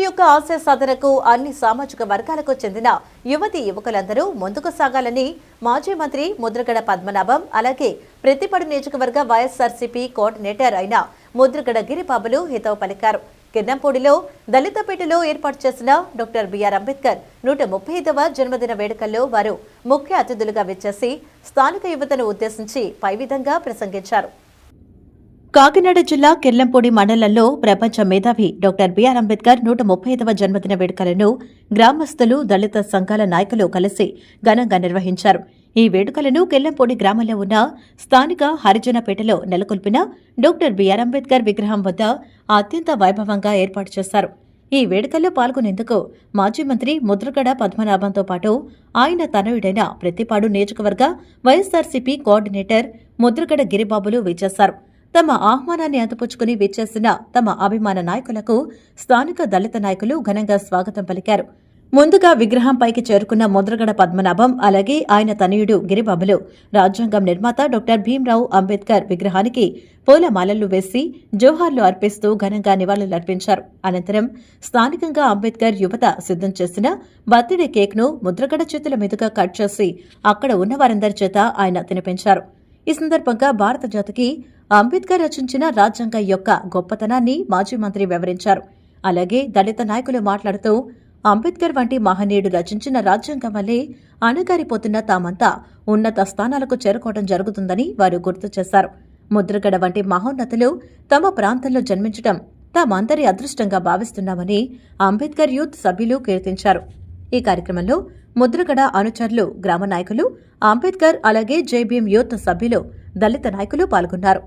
యొక్క ఆశయ సాధనకు అన్ని సామాజిక వర్గాలకు చెందిన యువతీ యువకులందరూ ముందుకు సాగాలని మాజీ మంత్రి ముద్రగడ పద్మనాభం అలాగే ప్రతిపాడు నియోజకవర్గ వైఎస్ఆర్సీపీ కోఆర్డినేటర్ అయిన ముద్రగడ గిరిబాబులు హితవు పలికారు. కిర్నంపూడిలో దళితపేటలో ఏర్పాటు చేసిన డాక్టర్ బిఆర్ అంబేద్కర్ 135వ జన్మదిన వేడుకల్లో వారు ముఖ్య అతిథులుగా విచ్చేసి స్థానిక యువతను ఉద్దేశించి పై విధంగా ప్రసంగించారు. కాకినాడ జిల్లా కిర్లంపూడి మండలంలో ప్రపంచ మేధావి డాక్టర్ బిఆర్ అంబేద్కర్ 135వ జన్మదిన వేడుకలను గ్రామస్తులు, దళిత సంఘాల నాయకులు కలిసి ఘనంగా నిర్వహించారు. ఈ వేడుకలను కిర్లంపూడి గ్రామంలో ఉన్న స్థానిక హరిజనపేటలో నెలకొల్పిన డాక్టర్ బిఆర్ అంబేద్కర్ విగ్రహం వద్ద అత్యంత వైభవంగా ఏర్పాటు చేశారు. ఈ వేడుకల్లో పాల్గొనేందుకు మాజీ మంత్రి ముద్రగడ పద్మనాభంతో పాటు ఆయన తనయుడైన ప్రతిపాడు నియోజకవర్గ వైఎస్ఆర్సీపీ కోఆర్డినేటర్ ముద్రగడ గిరిబాబులు విచ్చేశారు. తమ ఆహ్వానాన్ని అందిపుచ్చుకుని విచ్చేసిన తమ అభిమాన నాయకులకు స్థానిక దళిత నాయకులు ఘనంగా స్వాగతం పలికారు. ముందుగా విగ్రహంపైకి చేరుకున్న ముద్రగడ పద్మనాభం అలాగే ఆయన తనయుడు గిరిబాబులు రాజ్యాంగం నిర్మాత డాక్టర్ భీమ్రావ్ అంబేద్కర్ విగ్రహానికి పూలమాలలు వేసి జోహార్లు అర్పిస్తూ ఘనంగా నివాళులర్పించారు. అనంతరం స్థానికంగా అంబేద్కర్ యువత సిద్ధం చేసిన బర్త్డే కేక్ను ముద్రగడ చేతుల మీదుగా కట్ చేసి అక్కడ ఉన్న వారందరి చేత ఆయన తినిపించారు. ఈ సందర్భంగా భారత జాతికి అంబేద్కర్ రచించిన రాజ్యాంగం యొక్క గొప్పతనాన్ని మాజీ మంత్రి వివరించారు. అలాగే దళిత నాయకులు మాట్లాడుతూ అంబేద్కర్ వంటి మహనీయుడు రచించిన రాజ్యాంగం వల్లే అణగారిపోతున్న తామంతా ఉన్నత స్థానాలకు చేరుకోవడం జరుగుతుందని వారు గుర్తు చేశారు. ముద్రగడ వంటి మహోన్నతులు తమ ప్రాంతంలో జన్మించడం తామందరి అదృష్టంగా భావిస్తున్నామని అంబేద్కర్ యూత్ సభ్యులు కీర్తించారు. ఈ కార్యక్రమంలో ముద్రగడ అనుచరులు, గ్రామ నాయకులు, అంబేద్కర్ అలాగే జేబీఎం యూత్ సభ్యులు, దళిత నాయకులు పాల్గొన్నారు.